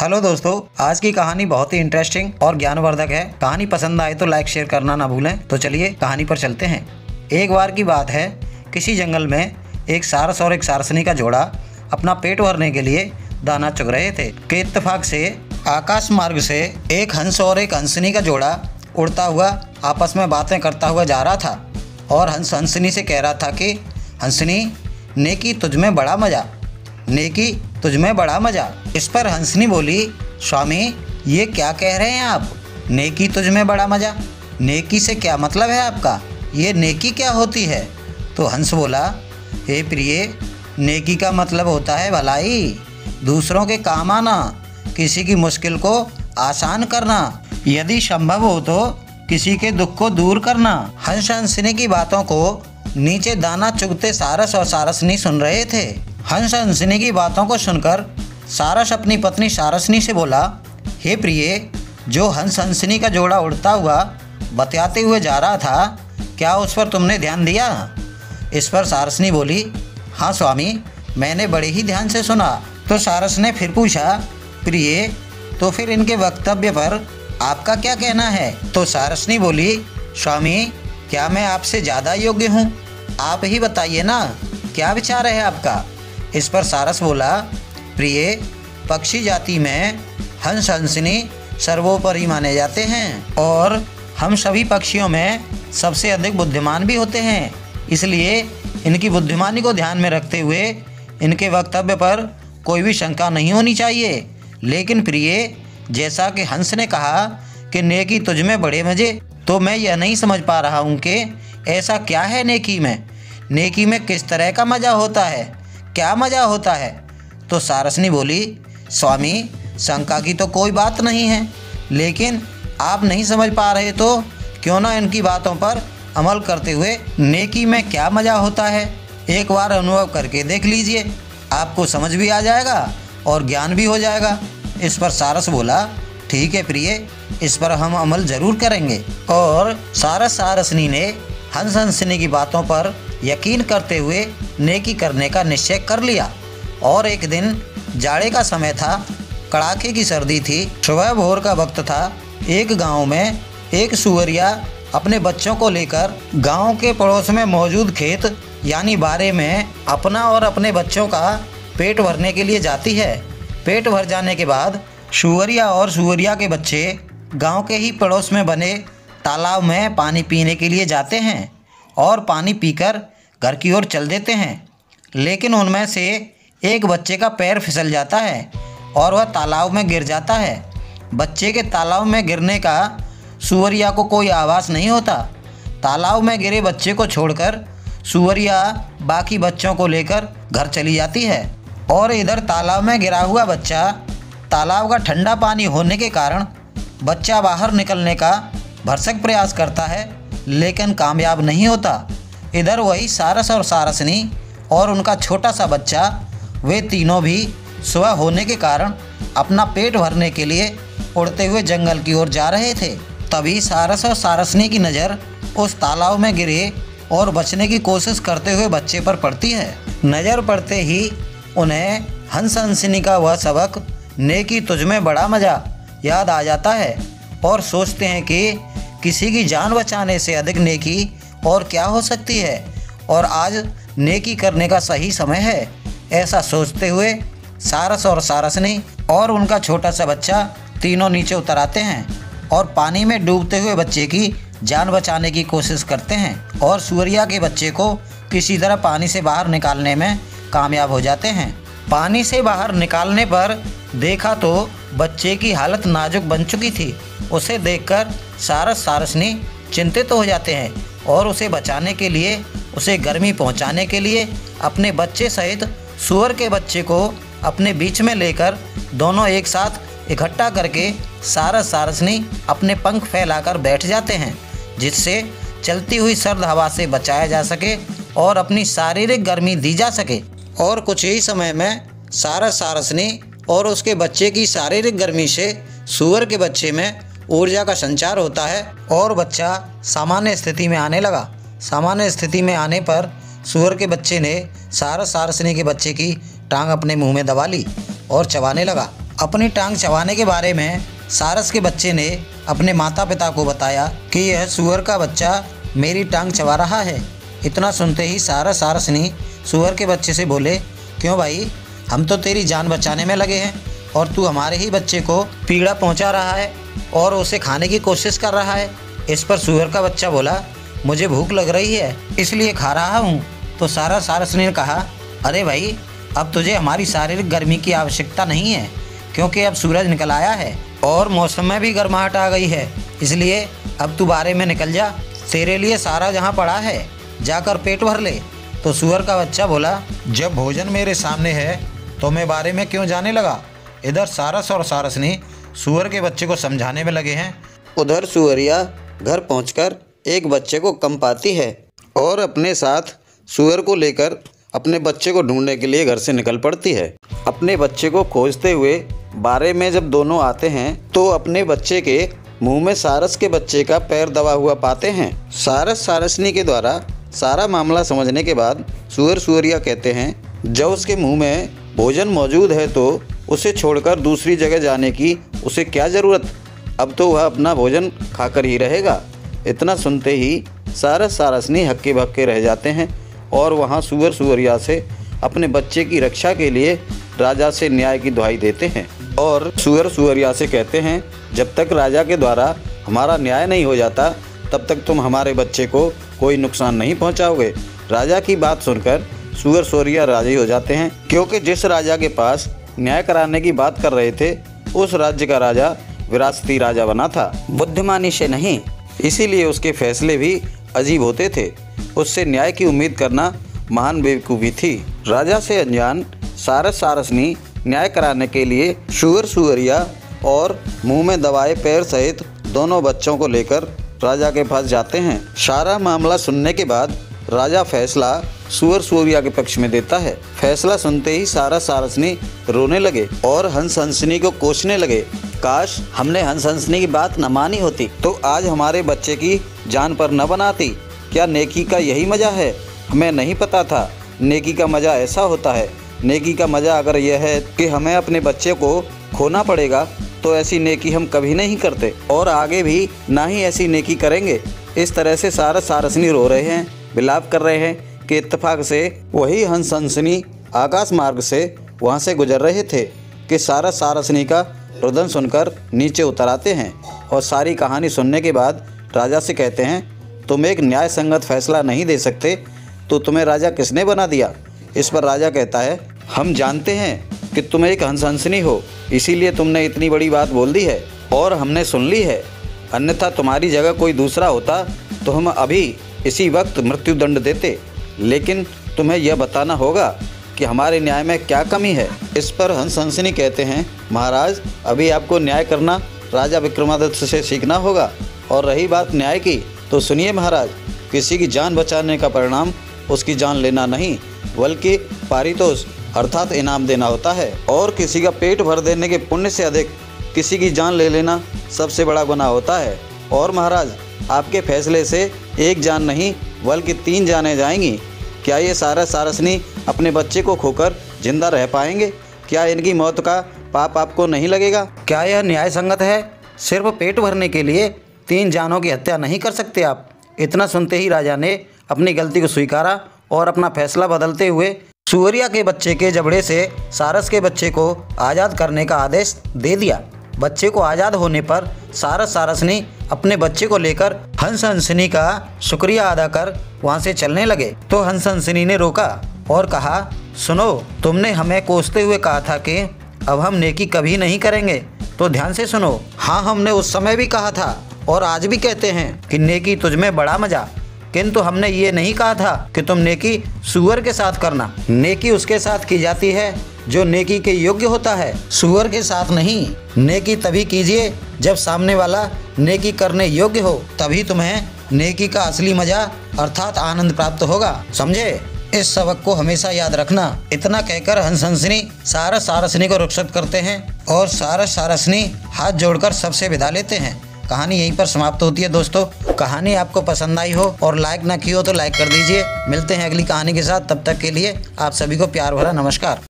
Hello दोस्तों, आज की कहानी बहुत ही इंटरेस्टिंग और ज्ञानवर्धक है। कहानी पसंद आए तो लाइक शेयर करना ना भूलें। तो चलिए कहानी पर चलते हैं। एक बार की बात है, किसी जंगल में एक सारस और एक सारसनी का जोड़ा अपना पेट भरने के लिए दाना चुग रहे थे कि इत्तेफाक से आकाश मार्ग से एक हंस और एक हंसनी का जोड़ा उड़ता हुआ आपस में बातें करता हुआ जा रहा था। और हंस हंसनी से कह रहा था कि हंसनी, नेकी तुझमें बड़ा मज़ा, नेकी तुझमें बड़ा मज़ा। इस पर हंसनी बोली, स्वामी ये क्या कह रहे हैं आप? नेकी तुझमें बड़ा मज़ा, नेकी से क्या मतलब है आपका? ये नेकी क्या होती है? तो हंस बोला, हे प्रिय, नेकी का मतलब होता है भलाई, दूसरों के काम आना, किसी की मुश्किल को आसान करना, यदि संभव हो तो किसी के दुख को दूर करना। हंस हंसनी की बातों को नीचे दाना चुगते सारस और सारसनी सुन रहे थे। हंस हंसनी की बातों को सुनकर सारस अपनी पत्नी सारसनी से बोला, हे प्रिय, जो हंस हंसनी का जोड़ा उड़ता हुआ बतियाते हुए जा रहा था, क्या उस पर तुमने ध्यान दिया? इस पर सारसनी बोली, हाँ स्वामी, मैंने बड़े ही ध्यान से सुना। तो सारस ने फिर पूछा, प्रिय, तो फिर इनके वक्तव्य पर आपका क्या कहना है? तो सारसनी बोली, स्वामी, क्या मैं आपसे ज़्यादा योग्य हूँ? आप ही बताइए ना, क्या विचार है आपका? इस पर सारस बोला, प्रिय, पक्षी जाति में हंस हंसनी सर्वोपरि माने जाते हैं और हम सभी पक्षियों में सबसे अधिक बुद्धिमान भी होते हैं। इसलिए इनकी बुद्धिमानी को ध्यान में रखते हुए इनके वक्तव्य पर कोई भी शंका नहीं होनी चाहिए। लेकिन प्रिय, जैसा कि हंस ने कहा कि नेकी तुझ में बड़े मज़े, तो मैं यह नहीं समझ पा रहा हूँ कि ऐसा क्या है नेकी में। नेकी में किस तरह का मज़ा होता है, क्या मज़ा होता है? तो सारसनी बोली, स्वामी, शंका की तो कोई बात नहीं है, लेकिन आप नहीं समझ पा रहे तो क्यों ना इनकी बातों पर अमल करते हुए नेकी में क्या मज़ा होता है एक बार अनुभव करके देख लीजिए, आपको समझ भी आ जाएगा और ज्ञान भी हो जाएगा। इस पर सारस बोला, ठीक है प्रिय, इस पर हम अमल ज़रूर करेंगे। और सारस सारसनी ने हंस हंसनी की बातों पर यकीन करते हुए नेकी करने का निश्चय कर लिया। और एक दिन जाड़े का समय था, कड़ाके की सर्दी थी, सुबह भोर का वक्त था। एक गांव में एक सुअरिया अपने बच्चों को लेकर गांव के पड़ोस में मौजूद खेत यानी बारे में अपना और अपने बच्चों का पेट भरने के लिए जाती है। पेट भर जाने के बाद सुअरिया और सुअरिया के बच्चे गांव के ही पड़ोस में बने तालाब में पानी पीने के लिए जाते हैं और पानी पीकर घर की ओर चल देते हैं। लेकिन उनमें से एक बच्चे का पैर फिसल जाता है और वह तालाब में गिर जाता है। बच्चे के तालाब में गिरने का सुअरिया को कोई आवाज़ नहीं होता। तालाब में गिरे बच्चे को छोड़कर सुअरिया बाकी बच्चों को लेकर घर चली जाती है। और इधर तालाब में गिरा हुआ बच्चा, तालाब का ठंडा पानी होने के कारण बच्चा बाहर निकलने का भरसक प्रयास करता है, लेकिन कामयाब नहीं होता। इधर वही सारस और सारसनी और उनका छोटा सा बच्चा, वे तीनों भी सुबह होने के कारण अपना पेट भरने के लिए उड़ते हुए जंगल की ओर जा रहे थे। तभी सारस और सारसनी की नज़र उस तालाब में गिरे और बचने की कोशिश करते हुए बच्चे पर पड़ती है। नज़र पड़ते ही उन्हें हंस हंसनी का वह सबक, नेकी तुझमें बड़ा मज़ा, याद आ जाता है और सोचते हैं कि किसी की जान बचाने से अधिक नेकी और क्या हो सकती है, और आज नेकी करने का सही समय है। ऐसा सोचते हुए सारस और सारसनी और उनका छोटा सा बच्चा तीनों नीचे उतर आते हैं और पानी में डूबते हुए बच्चे की जान बचाने की कोशिश करते हैं और सुअरिया के बच्चे को किसी तरह पानी से बाहर निकालने में कामयाब हो जाते हैं। पानी से बाहर निकालने पर देखा तो बच्चे की हालत नाजुक बन चुकी थी। उसे देखकर सारस सारसनी चिंतित हो जाते हैं और उसे बचाने के लिए, उसे गर्मी पहुंचाने के लिए अपने बच्चे सहित सूअर के बच्चे को अपने बीच में लेकर दोनों एक साथ इकट्ठा करके सारस सारसनी अपने पंख फैलाकर बैठ जाते हैं, जिससे चलती हुई सर्द हवा से बचाया जा सके और अपनी शारीरिक गर्मी दी जा सके। और कुछ ही समय में सारस सारसनी और उसके बच्चे की शारीरिक गर्मी से सूअर के बच्चे में ऊर्जा का संचार होता है और बच्चा सामान्य स्थिति में आने लगा। सामान्य स्थिति में आने पर सूअर के बच्चे ने सारस सारसनी के बच्चे की टांग अपने मुंह में दबा ली और चबाने लगा। अपनी टांग चबाने के बारे में सारस के बच्चे ने अपने माता पिता को बताया कि यह सूअर का बच्चा मेरी टांग चबा रहा है। इतना सुनते ही सारसनी सूअर के बच्चे से बोले, क्यों भाई, हम तो तेरी जान बचाने में लगे हैं और तू हमारे ही बच्चे को पीड़ा पहुंचा रहा है और उसे खाने की कोशिश कर रहा है। इस पर सूअर का बच्चा बोला, मुझे भूख लग रही है इसलिए खा रहा हूँ। तो सारसनी ने कहा, अरे भाई, अब तुझे हमारी शारीरिक गर्मी की आवश्यकता नहीं है, क्योंकि अब सूरज निकल आया है और मौसम में भी गर्माहट आ गई है, इसलिए अब तू बारे में निकल जा, तेरे लिए सारा जहाँ पड़ा है, जाकर पेट भर ले। तो सूअर का बच्चा बोला, जब भोजन मेरे सामने है तो मैं बारे में क्यों जाने लगा। इधर सारस और सारसनी सूअर के बच्चे को समझाने में लगे हैं। उधर सूअरिया घर पहुंचकर एक बच्चे को कम पाती है और अपने साथ सूअर को लेकर अपने बच्चे को ढूंढने के लिए घर से निकल पड़ती है। अपने बच्चे को खोजते हुए बारे में जब दोनों आते हैं तो अपने बच्चे के मुंह में सारस के बच्चे का पैर दबा हुआ पाते हैं। सारसनी के द्वारा सारा मामला समझने के बाद सूअरिया कहते हैं, जब उसके मुंह में भोजन मौजूद है तो उसे छोड़कर दूसरी जगह जाने की उसे क्या ज़रूरत, अब तो वह अपना भोजन खाकर ही रहेगा। इतना सुनते ही सारसनी हक्के बक्के रह जाते हैं और वहाँ सूअरिया से अपने बच्चे की रक्षा के लिए राजा से न्याय की दुहाई देते हैं और सूअरिया से कहते हैं, जब तक राजा के द्वारा हमारा न्याय नहीं हो जाता तब तक तुम हमारे बच्चे को कोई नुकसान नहीं पहुंचाओगे। राजा की बात सुनकर सूअरिया राजी हो जाते हैं, क्योंकि जिस राजा के पास न्याय कराने की बात कर रहे थे उस राज्य का राजा विरासती राजा बना था, बुद्धिमानी से नहीं, इसीलिए उसके फैसले भी अजीब होते थे। उससे न्याय की उम्मीद करना महान बेवकूफ़ी थी। राजा से अनजान सारसनी न्याय कराने के लिए सूअरिया और मुंह में दबाए पैर सहित दोनों बच्चों को लेकर राजा के पास जाते हैं। सारा मामला सुनने के बाद राजा फैसला सूअरिया के पक्ष में देता है। फैसला सुनते ही सारसनी रोने लगे और हंसनी को कोसने लगे, काश हमने हंसनी की बात न मानी होती तो आज हमारे बच्चे की जान पर न बनाती। क्या नेकी का यही मज़ा है? हमें नहीं पता था नेकी का मज़ा ऐसा होता है। नेकी का मज़ा अगर यह है कि हमें अपने बच्चे को खोना पड़ेगा तो ऐसी नेकी हम कभी नहीं करते और आगे भी ना ही ऐसी नेकी करेंगे। इस तरह से सारसनी रो रहे हैं, विलाप कर रहे हैं कि इत्तेफाक से वही हंसनी आकाश मार्ग से वहाँ से गुजर रहे थे कि सारसनी का रुदन सुनकर नीचे उतर आते हैं और सारी कहानी सुनने के बाद राजा से कहते हैं, तुम एक न्याय संगत फैसला नहीं दे सकते तो तुम्हें राजा किसने बना दिया। इस पर राजा कहता है, हम जानते हैं कि तुम एक हंसनी हो, इसीलिए तुमने इतनी बड़ी बात बोल दी है और हमने सुन ली है, अन्यथा तुम्हारी जगह कोई दूसरा होता तो हम अभी इसी वक्त मृत्युदंड देते, लेकिन तुम्हें यह बताना होगा कि हमारे न्याय में क्या कमी है। इस पर हंसनी कहते हैं, महाराज, अभी आपको न्याय करना राजा विक्रमादित्य से सीखना होगा और रही बात न्याय की तो सुनिए महाराज, किसी की जान बचाने का परिणाम उसकी जान लेना नहीं बल्कि पारितोष अर्थात इनाम देना होता है और किसी का पेट भर देने के पुण्य से अधिक किसी की जान ले लेना सबसे बड़ा गुनाह होता है। और महाराज, आपके फैसले से एक जान नहीं बल्कि 3 जानें जाएंगी। क्या ये सारसनी अपने बच्चे को खोकर जिंदा रह पाएंगे? क्या इनकी मौत का पाप आपको नहीं लगेगा? क्या यह न्याय संगत है? सिर्फ पेट भरने के लिए 3 जानों की हत्या नहीं कर सकते आप। इतना सुनते ही राजा ने अपनी गलती को स्वीकारा और अपना फैसला बदलते हुए सूअरिया के बच्चे के जबड़े से सारस के बच्चे को आज़ाद करने का आदेश दे दिया। बच्चे को आज़ाद होने पर सारसनी अपने बच्चे को लेकर हंसनी का शुक्रिया अदा कर वहाँ से चलने लगे तो हंसनी ने रोका और कहा, सुनो, तुमने हमें कोसते हुए कहा था कि अब हम नेकी कभी नहीं करेंगे, तो ध्यान से सुनो। हाँ, हमने उस समय भी कहा था और आज भी कहते हैं कि नेकी तुझमें बड़ा मजा, किंतु हमने ये नहीं कहा था कि तुम नेकी सूअर के साथ करना। नेकी उसके साथ की जाती है जो नेकी के योग्य होता है, सूअर के साथ नहीं। नेकी तभी कीजिए जब सामने वाला नेकी करने योग्य हो, तभी तुम्हें नेकी का असली मजा अर्थात आनंद प्राप्त होगा। समझे? इस सबक को हमेशा याद रखना। इतना कहकर हंसनी सारसनी को रुखसत करते हैं और सारसनी हाथ जोड़कर सबसे विदा लेते हैं। कहानी यहीं पर समाप्त होती है। दोस्तों, कहानी आपको पसंद आई हो और लाइक ना की हो तो लाइक कर दीजिए। मिलते हैं अगली कहानी के साथ, तब तक के लिए आप सभी को प्यार भरा नमस्कार।